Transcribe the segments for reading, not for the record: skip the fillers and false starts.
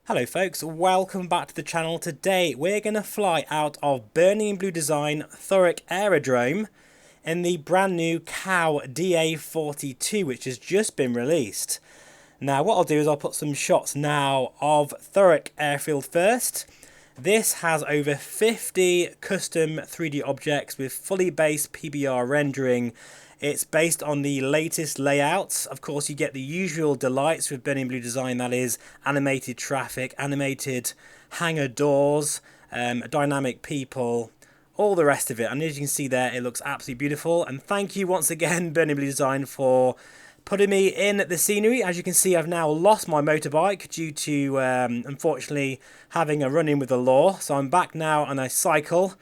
Hello folks, welcome back to the channel. Today we're going to fly out of Burning Blue Design Thurrock Aerodrome in the brand new COW DA42 which has just been released. Now what I'll do is I'll put some shots now of Thurrock Airfield first. This has over 50 custom 3D objects with fully based PBR rendering. It's based on the latest layouts. Of course, you get the usual delights with Burning Blue Design, that is animated traffic, animated hangar doors, dynamic people, all the rest of it. And as you can see there, it looks absolutely beautiful. And thank you once again, Burning Blue Design, for putting me in the scenery. As you can see, I've now lost my motorbike due to, unfortunately, having a run-in with the law. So I'm back now on a cycle.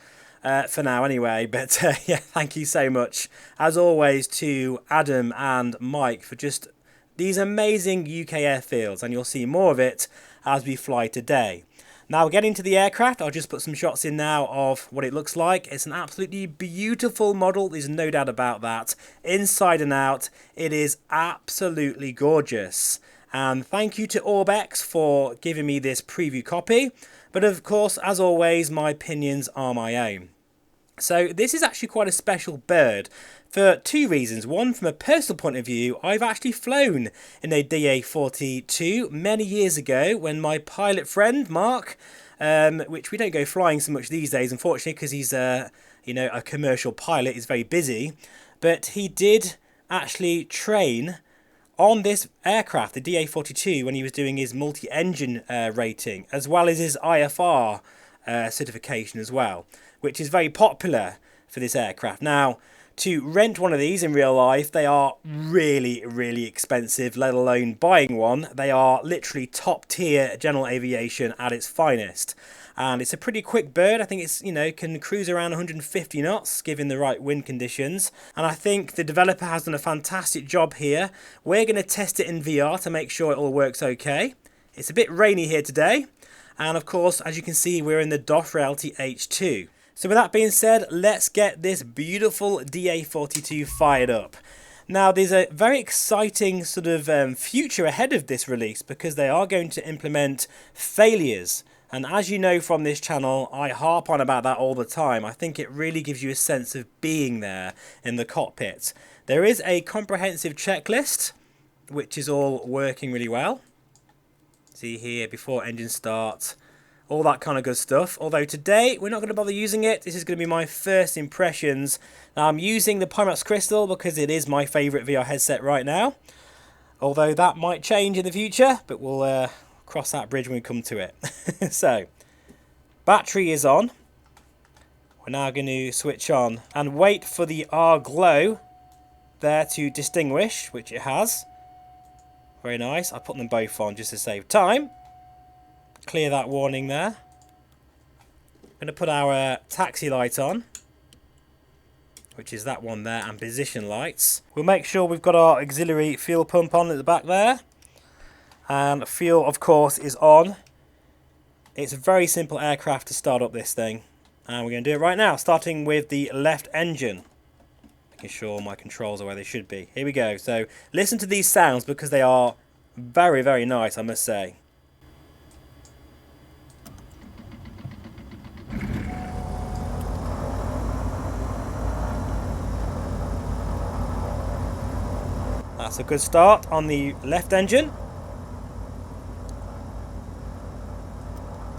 For now anyway, but yeah, thank you so much as always to Addon and Mike for just these amazing UK airfields, and you'll see more of it as we fly today. Now getting to the aircraft, I'll just put some shots in now of what it looks like. It's an absolutely beautiful model, there's no doubt about that. Inside and out, it is absolutely gorgeous. And thank you to Orbex for giving me this preview copy. But of course, as always, my opinions are my own. So this is actually quite a special bird for two reasons. One, from a personal point of view, I've actually flown in a DA42 many years ago when my pilot friend, Mark, which we don't go flying so much these days, unfortunately, because he's a commercial pilot, he's very busy. But he did actually train on this aircraft, the DA42, when he was doing his multi-engine rating, as well as his IFR certification as well, which is very popular for this aircraft. Now, to rent one of these in real life, they are really, really expensive, let alone buying one. They are literally top tier general aviation at its finest. And it's a pretty quick bird. I think it's, can cruise around 150 knots given the right wind conditions. And I think the developer has done a fantastic job here. We're going to test it in VR to make sure it all works okay. It's a bit rainy here today. And of course, as you can see, we're in the DOF Reality H2. So with that being said, let's get this beautiful DA42 fired up. Now, there's a very exciting sort of future ahead of this release because they are going to implement failures. And as you know from this channel, I harp on about that all the time. I think it really gives you a sense of being there in the cockpit. There is a comprehensive checklist, which is all working really well. See here, before engine start, all that kind of good stuff. Although today we're not going to bother using it. This is going to be my first impressions. Now, I'm using the Pimax Crystal because it is my favourite VR headset right now. Although that might change in the future, but we'll cross that bridge when we come to it. So, battery is on. We're now going to switch on and wait for the R glow there to distinguish, which it has. Very nice. I put them both on just to save time. Clear that warning there. I'm going to put our taxi light on, which is that one there, and position lights. We'll make sure we've got our auxiliary fuel pump on at the back there. And fuel, of course, is on. It's a very simple aircraft to start up this thing. And we're going to do it right now, starting with the left engine. Making sure my controls are where they should be. Here we go. So listen to these sounds because they are very, very nice, I must say. That's a good start on the left engine.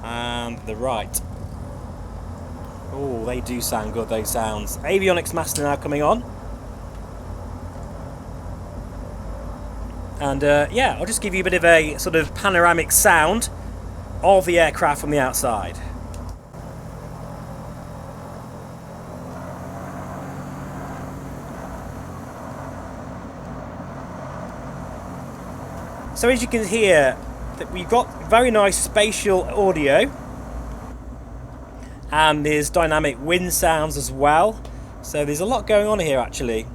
And the right. Oh, they do sound good, those sounds. Avionics master now coming on. And yeah, I'll just give you a bit of a sort of panoramic sound of the aircraft from the outside. So as you can hear, that we've got very nice spatial audio, and there's dynamic wind sounds as well. So there's a lot going on here actually.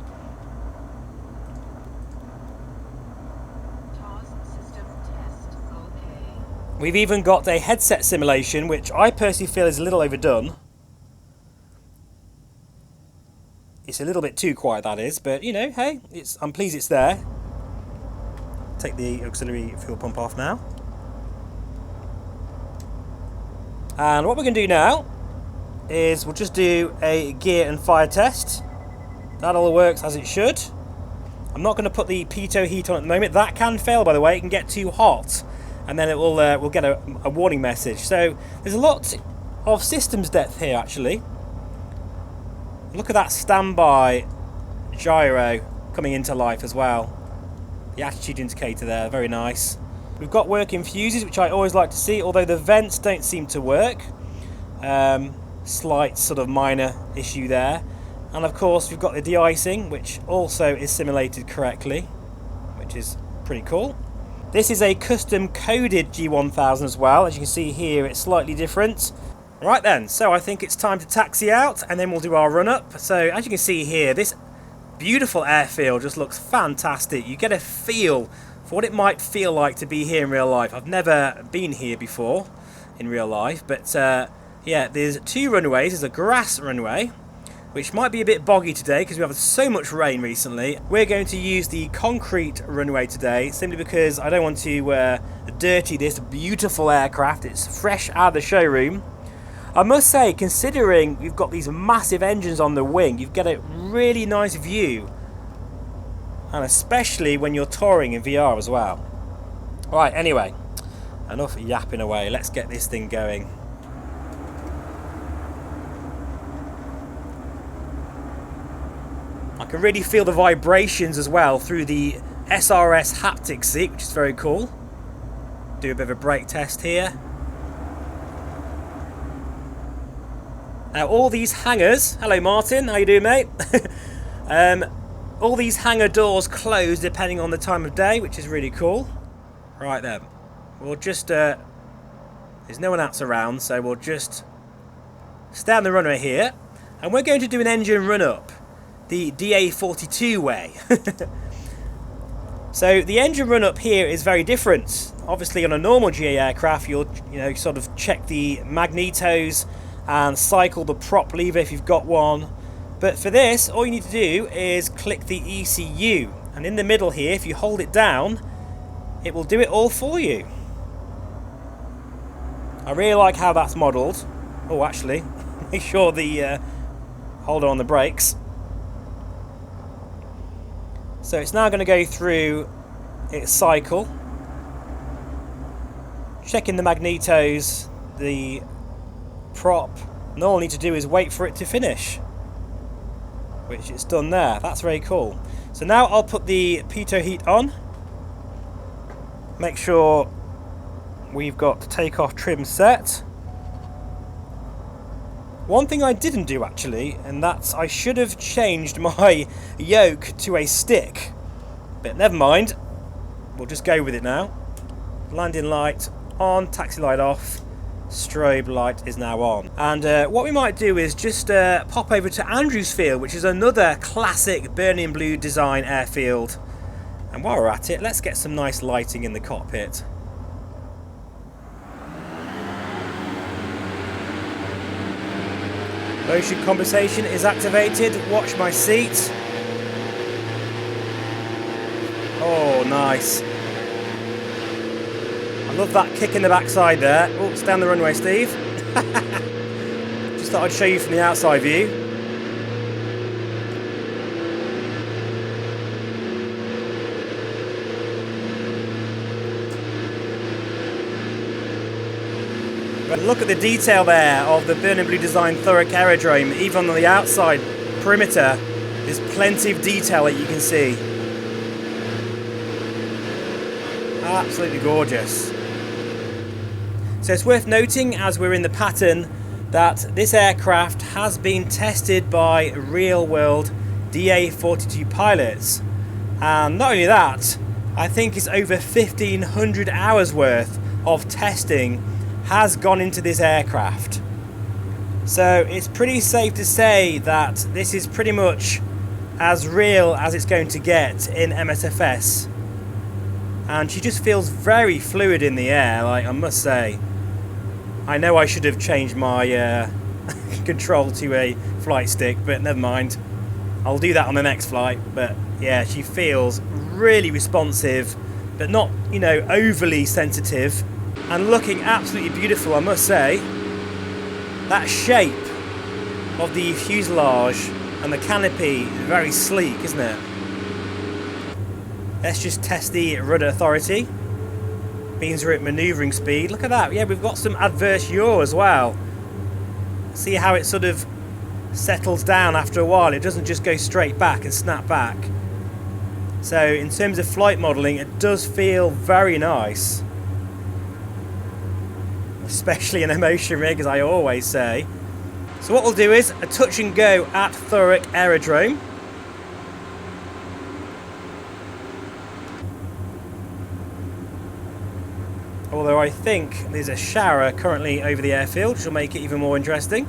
We've even got a headset simulation, which I personally feel is a little overdone. It's a little bit too quiet, that is, but hey, I'm pleased it's there. Take the auxiliary fuel pump off now. And what we're going to do now is we'll just do a gear and fire test. That all works as it should. I'm not going to put the pitot heat on at the moment. That can fail, by the way. It can get too hot, and then it will we'll get a warning message. So there's a lot of systems depth here, actually. Look at that standby gyro coming into life as well. The attitude indicator there, very nice. We've got working fuses, which I always like to see, although the vents don't seem to work. Slight sort of minor issue there. And of course we've got the de-icing, which also is simulated correctly, which is pretty cool. This is a custom coded G1000 as well. As you can see here, it's slightly different. Right then, so I think it's time to taxi out, and then we'll do our run up. So as you can see here, this beautiful airfield just looks fantastic. You get a feel for what it might feel like to be here in real life. I've never been here before in real life, but yeah, there's two runways. There's a grass runway, which might be a bit boggy today because we have so much rain recently. We're going to use the concrete runway today, simply because I don't want to dirty this beautiful aircraft. It's fresh out of the showroom. I must say, considering we've got these massive engines on the wing, you get a really nice view, and especially when you're touring in VR as well. Right, anyway, enough yapping away. Let's get this thing going. I can really feel the vibrations as well through the SRS haptic seat, which is very cool. Do a bit of a brake test here. Now all these hangars, hello Martin, how you doing mate? All these hangar doors close depending on the time of day, which is really cool. Right then, we'll just, there's no one else around, so we'll just stay on the runway here, and we're going to do an engine run up, the DA42 way. So the engine run up here is very different. Obviously on a normal GA aircraft, you'll sort of check the magnetos and cycle the prop lever if you've got one. But for this, all you need to do is click the ECU, and in the middle here, if you hold it down, it will do it all for you. I really like how that's modelled. Oh, actually, make sure the hold on the brakes. So it's now going to go through its cycle, checking the magnetos, the prop, and all I need to do is wait for it to finish, which it's done there. That's very cool. So now I'll put the pitot heat on, make sure we've got the takeoff trim set. One thing I didn't do actually, and that's I should have changed my yoke to a stick, but never mind, we'll just go with it now. Landing light on, taxi light off, strobe light is now on. And what we might do is just pop over to Andrewsfield, which is another classic burning blue design airfield. And while we're at it, let's get some nice lighting in the cockpit. Motion compensation is activated. Watch my seat. Oh, nice. I love that kick in the backside there. Oh, it's down the runway, Steve. Just thought I'd show you from the outside view. But look at the detail there of the burning blue design Thurrock aerodrome. Even on the outside perimeter, there's plenty of detail that you can see. Absolutely gorgeous. So it's worth noting, as we're in the pattern, that this aircraft has been tested by real-world DA42 pilots. And not only that, I think it's over 1,500 hours worth of testing has gone into this aircraft. So it's pretty safe to say that this is pretty much as real as it's going to get in MSFS. And she just feels very fluid in the air, like, I must say. I know I should have changed my control to a flight stick, but never mind. I'll do that on the next flight. But yeah, she feels really responsive, but not, overly sensitive. And looking absolutely beautiful, I must say. That shape of the fuselage and the canopy is very sleek, isn't it? Let's just test the rudder authority. Means we're at manoeuvring speed. Look at that. Yeah, we've got some adverse yaw as well. See how it sort of settles down after a while. It doesn't just go straight back and snap back. So in terms of flight modelling, it does feel very nice. Especially in a motion rig, as I always say. So what we'll do is a touch and go at Thurrock Aerodrome. Although I think there's a shower currently over the airfield, which will make it even more interesting.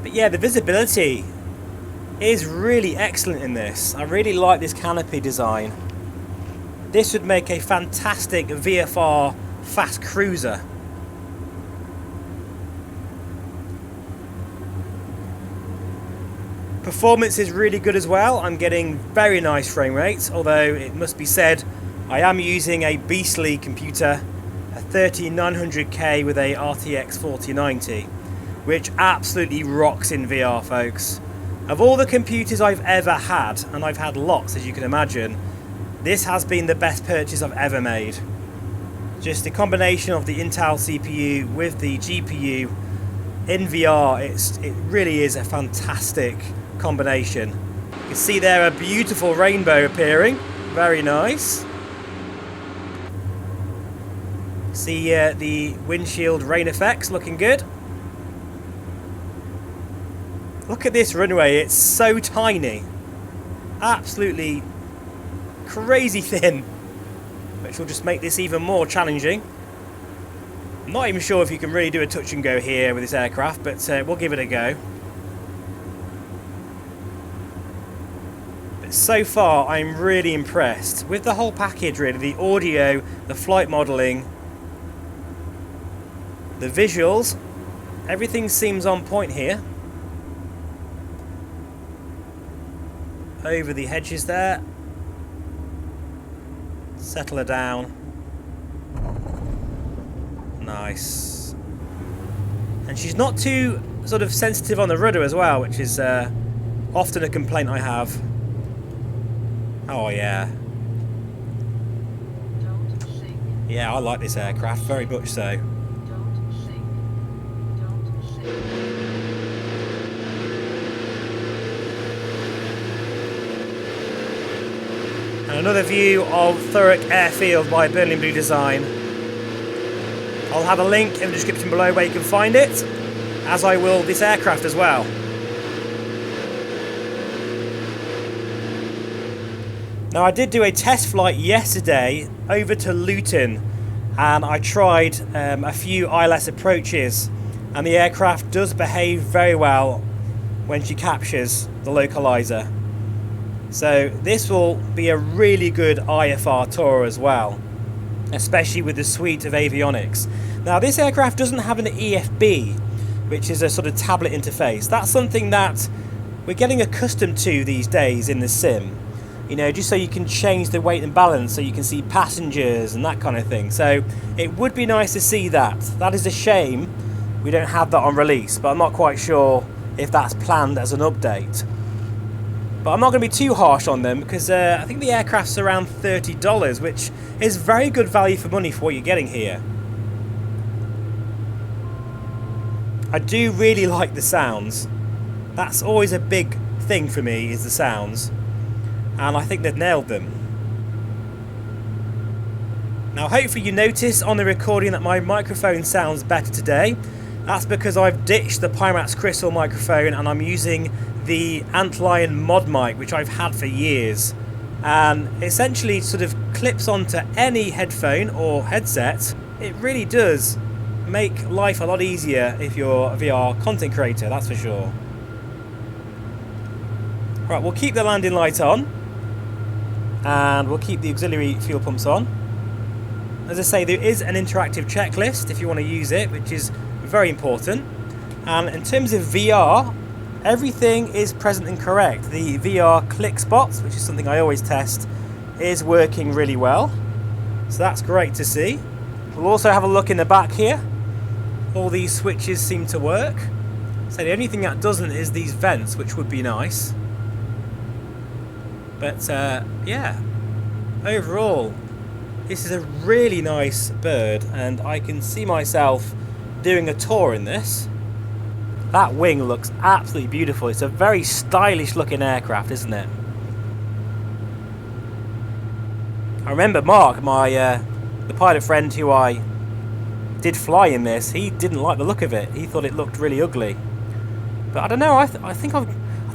But yeah, the visibility is really excellent in this. I really like this canopy design. This would make a fantastic VFR fast cruiser. Performance is really good as well. I'm getting very nice frame rates, although it must be said I am using a beastly computer, a 13900K with a RTX 4090, which absolutely rocks in VR, folks. Of all the computers I've ever had, and I've had lots as you can imagine, this has been the best purchase I've ever made. Just the combination of the Intel CPU with the GPU in VR, it really is a fantastic combination. You can see there a beautiful rainbow appearing, very nice. See the windshield rain effects looking good. Look at this runway, it's so tiny, absolutely crazy thin, which will just make this even more challenging. I'm not even sure if you can really do a touch and go here with this aircraft, but we'll give it a go. But so far I'm really impressed with the whole package really, the audio, the flight modelling, the visuals, everything seems on point here. Over the hedges there. Settle her down. Nice. And she's not too sort of sensitive on the rudder as well, which is often a complaint I have. Oh yeah. Yeah, I like this aircraft, very much so. And another view of Thurrock Airfield by Burning Blue Design. I'll have a link in the description below where you can find it, as I will this aircraft as well. Now I did do a test flight yesterday over to Luton, and I tried a few ILS approaches, and the aircraft does behave very well when she captures the localizer. So this will be a really good IFR tour as well, especially with the suite of avionics. Now this aircraft doesn't have an EFB, which is a sort of tablet interface. That's something that we're getting accustomed to these days in the sim. You know, just so you can change the weight and balance, so you can see passengers and that kind of thing. So it would be nice to see that. That is a shame we don't have that on release, but I'm not quite sure if that's planned as an update. But I'm not going to be too harsh on them, because I think the aircraft's around $30, which is very good value for money for what you're getting here. I do really like the sounds. That's always a big thing for me, is the sounds. And I think they've nailed them. Now hopefully you notice on the recording that my microphone sounds better today. That's because I've ditched the Pimax Crystal microphone and I'm using the Antlion mod mic, which I've had for years, and essentially sort of clips onto any headphone or headset. It really does make life a lot easier if you're a VR content creator, that's for sure. Right, we'll keep the landing light on, and we'll keep the auxiliary fuel pumps on. As I say, there is an interactive checklist if you want to use it, which is very important. And in terms of VR, everything is present and correct. The VR click spots, which is something I always test, is working really well. So that's great to see. We'll also have a look in the back here. All these switches seem to work. So the only thing that doesn't is these vents, which would be nice. But yeah, overall, this is a really nice bird, and I can see myself doing a tour in this. That wing looks absolutely beautiful. It's a very stylish looking aircraft, isn't it? I remember Mark, the pilot friend who I did fly in this, he didn't like the look of it. He thought it looked really ugly. But I don't know, I think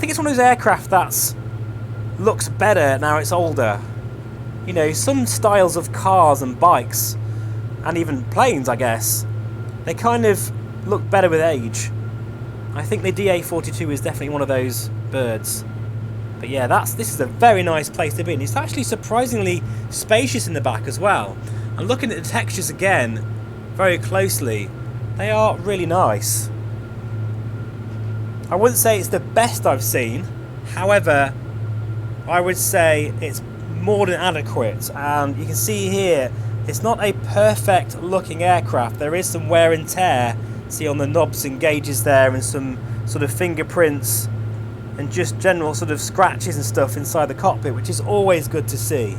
it's one of those aircraft that's looks better now it's older. You know, some styles of cars and bikes, and even planes, I guess, they kind of look better with age. I think the DA42 is definitely one of those birds. But yeah, this is a very nice place to be, and it's actually surprisingly spacious in the back as well. And looking at the textures again very closely, they are really nice. I wouldn't say it's the best I've seen, however, I would say it's more than adequate. And you can see here, it's not a perfect looking aircraft. There is some wear and tear, see on the knobs and gauges there, and some sort of fingerprints and just general sort of scratches and stuff inside the cockpit, which is always good to see.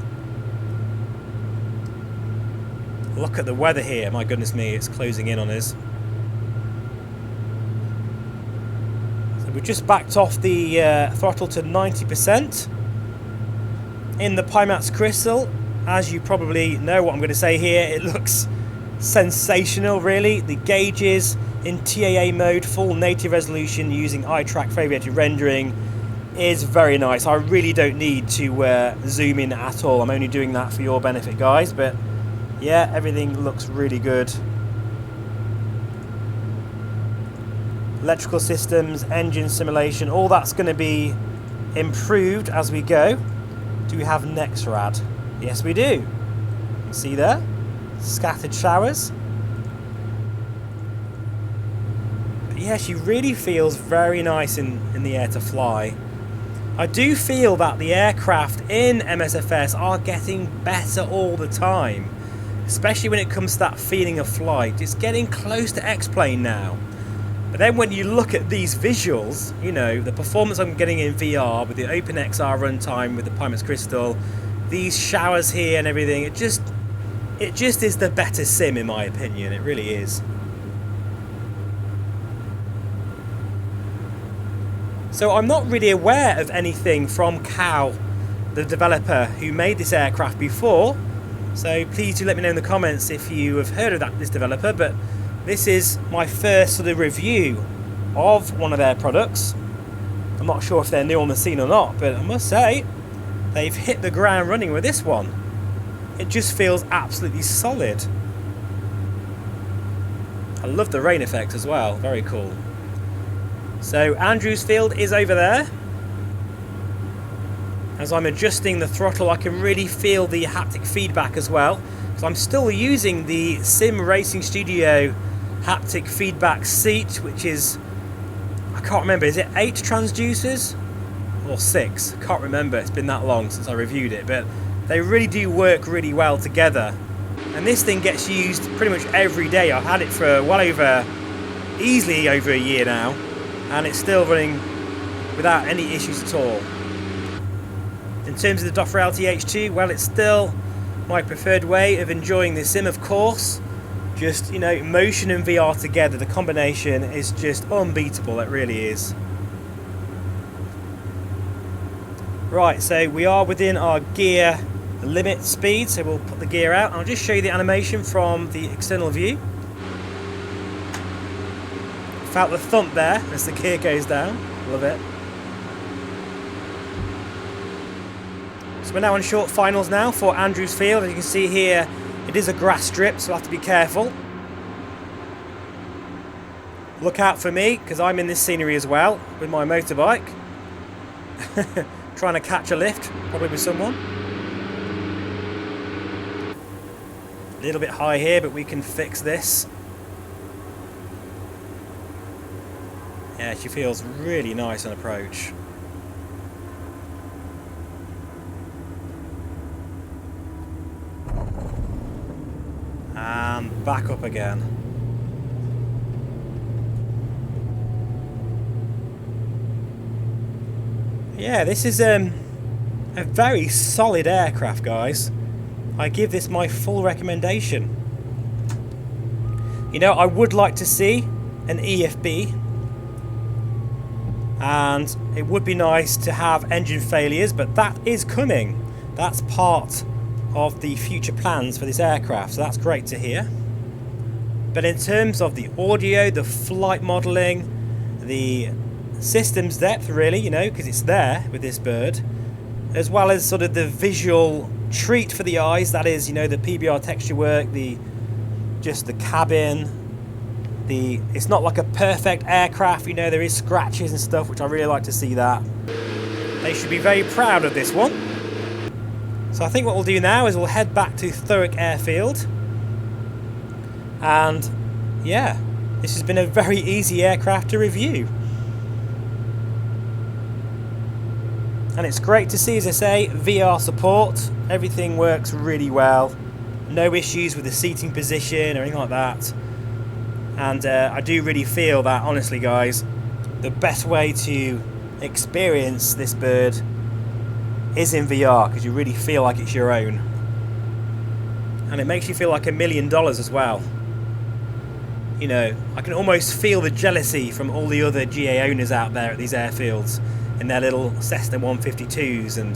Look at the weather here, my goodness me, it's closing in on us. So we've just backed off the throttle to 90%. In the Pimax Crystal, as you probably know what I'm going to say here, it looks sensational really. The gauges in TAA mode, full native resolution using eye track for aviated rendering, is very nice. I really don't need to zoom in at all. I'm only doing that for your benefit, guys, but yeah, everything looks really good. Electrical systems, engine simulation, all that's going to be improved as we go. Do we have NEXRAD? Yes, we do. You can see there, scattered showers. But yeah, she really feels very nice in the air to fly. I do feel that the aircraft in MSFS are getting better all the time, especially when it comes to that feeling of flight. It's getting close to X-Plane now. But then when you look at these visuals, you know, the performance I'm getting in VR with the OpenXR runtime with the Pimax Crystal, these showers here and everything, it just is the better sim in my opinion. It really is. So I'm not really aware of anything from Cow, the developer who made this aircraft before. So please do let me know in the comments if you have heard of this developer. But this is my first sort of review of one of their products. I'm not sure if they're new on the scene or not, but I must say they've hit the ground running with this one. It just feels absolutely solid. I love the rain effects as well, very cool. So Andrews Field is over there. As I'm adjusting the throttle, I can really feel the haptic feedback as well. So I'm still using the Sim Racing Studio haptic feedback seat, which is, I can't remember, is it 8 transducers or 6? I can't remember, it's been that long since I reviewed it, but they really do work really well together. And this thing gets used pretty much every day. I've had it for easily over a year now, and it's still running without any issues at all. In terms of the Doffer LTH2, well, it's still my preferred way of enjoying this sim, of course. Just, you know, motion and VR together, the combination is just unbeatable, it really is. Right, so we are within our gear limit speed, so we'll put the gear out. I'll just show you the animation from the external view. Felt the thump there as the gear goes down, love it. So we're now on short finals now for Andrews Field. As you can see here, it is a grass strip, so we'll have to be careful. Look out for me, because I'm in this scenery as well with my motorbike. Trying to catch a lift, probably with someone. A little bit high here, but we can fix this. Yeah, she feels really nice on approach. and back up again. Yeah, this is a very solid aircraft, guys. I give this my full recommendation. You know, I would like to see an EFB, and it would be nice to have engine failures, but that is coming. That's part of the future plans for this aircraft, so that's great to hear. But in terms of the audio, the flight modelling, the systems depth, really, you know, because it's there with this bird, as well as sort of the visual treat for the eyes, that is, you know, the PBR texture work, just the cabin, it's not like a perfect aircraft, you know, there is scratches and stuff, which I really like to see that. They should be very proud of this one. So I think what we'll do now is we'll head back to Thurrock Airfield, and yeah, this has been a very easy aircraft to review. And it's great to see, as I say, VR support. Everything works really well. No issues with the seating position or anything like that. And I do really feel that, honestly, guys, the best way to experience this bird is in VR, because you really feel like it's your own. And it makes you feel like $1 million as well. You know, I can almost feel the jealousy from all the other GA owners out there at these airfields in their little Cessna 152s and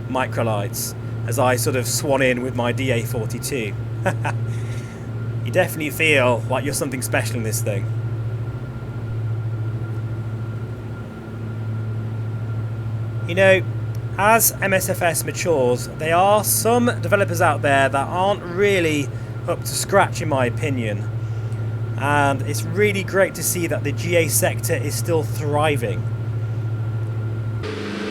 microlights as I sort of swan in with my DA42. You definitely feel like you're something special in this thing. You know, as MSFS matures, there are some developers out there that aren't really up to scratch, in my opinion. And it's really great to see that the GA sector is still thriving.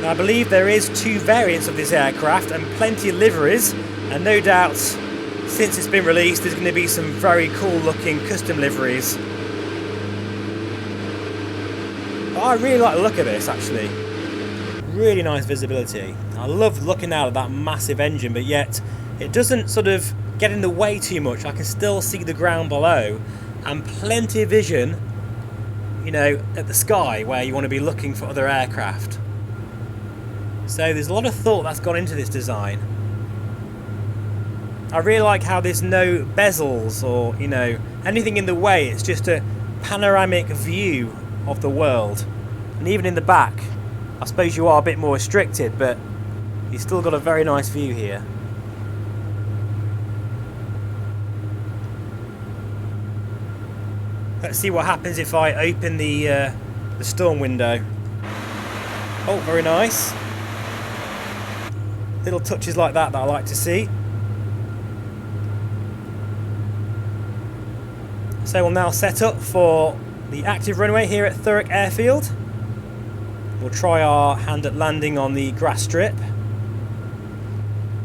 Now, I believe there is 2 variants of this aircraft and plenty of liveries, and no doubt since it's been released there's going to be some very cool looking custom liveries. But I really like the look of this, actually. Really nice visibility. I love looking out at that massive engine, but yet it doesn't sort of get in the way too much. I can still see the ground below, and plenty of vision, you know, at the sky where you want to be looking for other aircraft. So there's a lot of thought that's gone into this design. I really like how there's no bezels or, you know, anything in the way. It's just a panoramic view of the world. And even in the back, I suppose you are a bit more restricted, but you've still got a very nice view here. Let's see what happens if I open the storm window. Oh, very nice. Little touches like that I like to see. So we'll now set up for the active runway here at Thurrock Airfield. We'll try our hand at landing on the grass strip.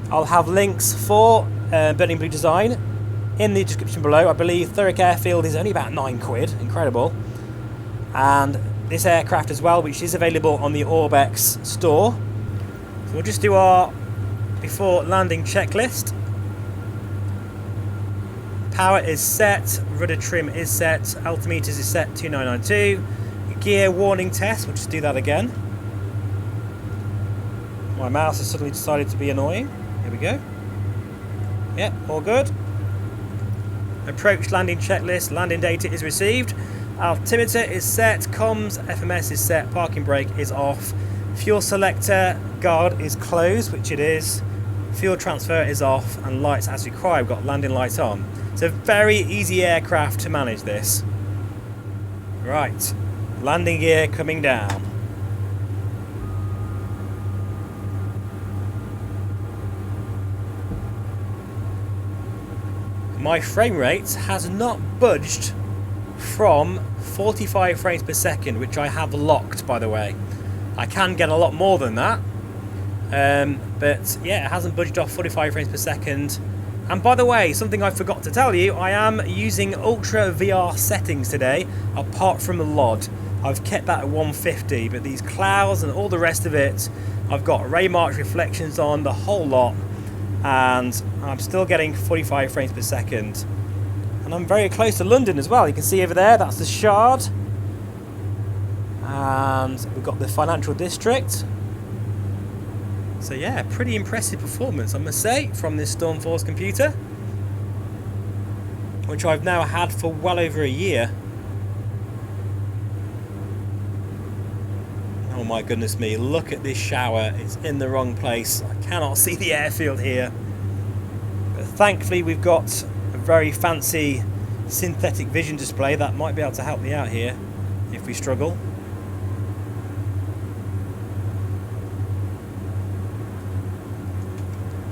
I'll have links for Burning Blue design in the description below. I believe Thurrock Airfield is only about £9, incredible. And this aircraft as well, which is available on the Orbex store. So we'll just do our before landing checklist. Power is set, rudder trim is set, altimeters is set 2992. Gear warning test, we'll just do that again. My mouse has suddenly decided to be annoying. Here we go. Yep, all good. Approach landing checklist, landing data is received. Altimeter is set, comms, FMS is set, parking brake is off. Fuel selector guard is closed, which it is. Fuel transfer is off, and lights as required. We've got landing lights on. It's a very easy aircraft to manage this. Right, landing gear coming down. My frame rate has not budged from 45 frames per second, which I have locked, by the way. I can get a lot more than that, but yeah, it hasn't budged off 45 frames per second. And by the way, something I forgot to tell you, I am using Ultra VR settings today, apart from the LOD. I've kept that at 150, but these clouds and all the rest of it, I've got ray march reflections on, the whole lot, and I'm still getting 45 frames per second. And I'm very close to London as well. You can see over there, that's the Shard. And we've got the financial district. So yeah, pretty impressive performance, I must say, from this Stormforce computer, which I've now had for well over a year. Oh my goodness me, look at this shower. It's in the wrong place. I cannot see the airfield here. But thankfully we've got a very fancy synthetic vision display that might be able to help me out here if we struggle.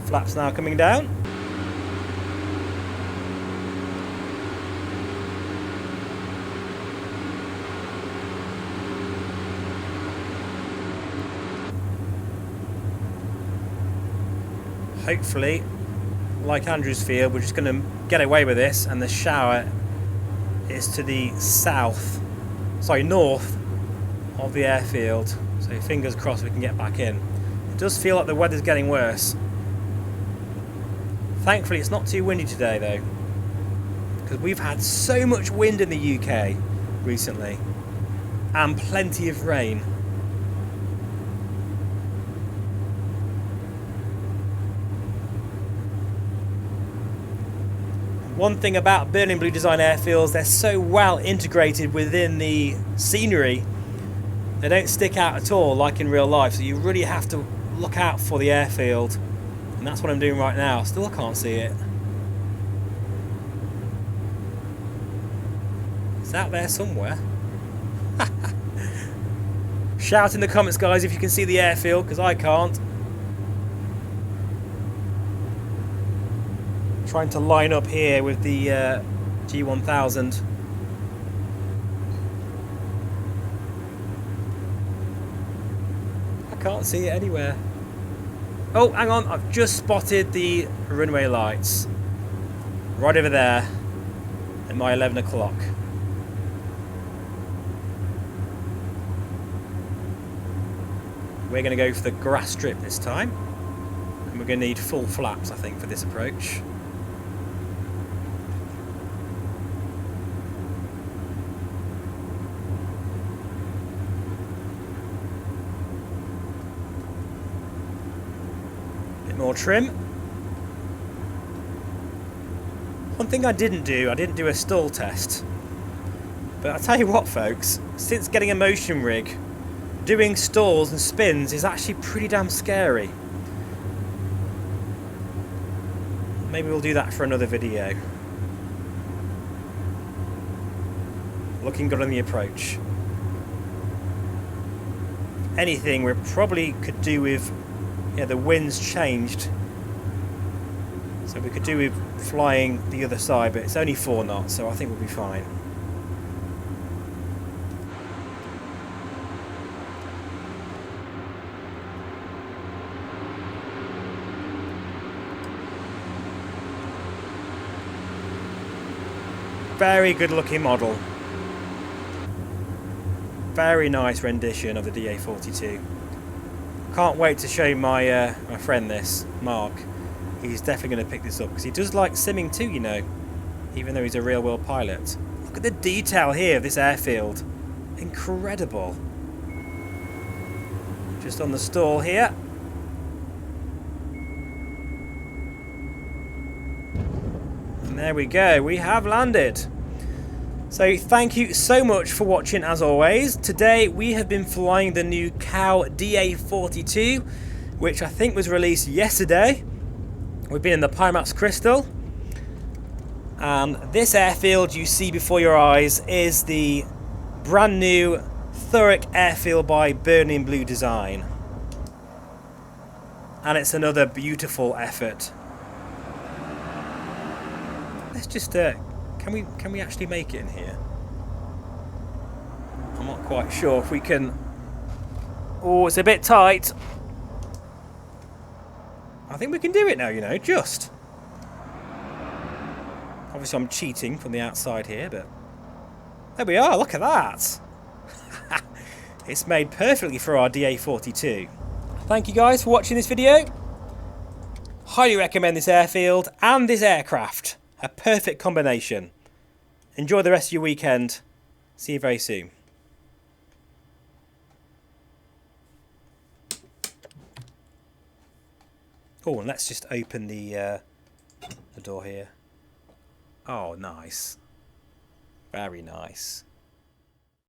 Flaps now coming down. Hopefully, like Andrew's field, we're just going to get away with this, and the shower is to the north of the airfield. So fingers crossed we can get back in. It does feel like the weather's getting worse. Thankfully it's not too windy today though, because we've had so much wind in the UK recently and plenty of rain. One thing about Burning Blue Design airfields, they're so well integrated within the scenery. They don't stick out at all like in real life, so you really have to look out for the airfield. And that's what I'm doing right now. Still I can't see it. It's out there somewhere. Shout in the comments, guys, if you can see the airfield, because I can't. Trying to line up here with the G1000. I can't see it anywhere. Oh, hang on, I've just spotted the runway lights. Right over there at my 11 o'clock. We're going to go for the grass strip this time. And we're going to need full flaps, I think, for this approach. More trim. One thing I didn't do a stall test. But I tell you what, folks, since getting a motion rig, doing stalls and spins is actually pretty damn scary. Maybe we'll do that for another video. Looking good on the approach. Anything we probably could do with, yeah, the wind's changed, so we could do with flying the other side, but it's only 4 knots, so I think we'll be fine. Very good looking model. Very nice rendition of the DA42. Can't wait to show my my friend this, Mark. He's definitely going to pick this up because he does like simming too, you know, even though he's a real world pilot. Look at the detail here of this airfield. Incredible. Just on the stall here. And there we go, we have landed. So thank you so much for watching as always. Today we have been flying the new Cow DA42, which I think was released yesterday. We've been in the Pimax Crystal. And this airfield you see before your eyes is the brand new Thurrock airfield by Burning Blue Design. And it's another beautiful effort. Let's just can we actually make it in here? I'm not quite sure if we can. Oh, it's a bit tight. I think we can do it now, you know, just. Obviously I'm cheating from the outside here, but there we are, look at that. It's made perfectly for our DA42. Thank you guys for watching this video. Highly recommend this airfield and this aircraft. A perfect combination. Enjoy the rest of your weekend. See you very soon. Oh, and let's just open the door here. Oh, nice. Very nice.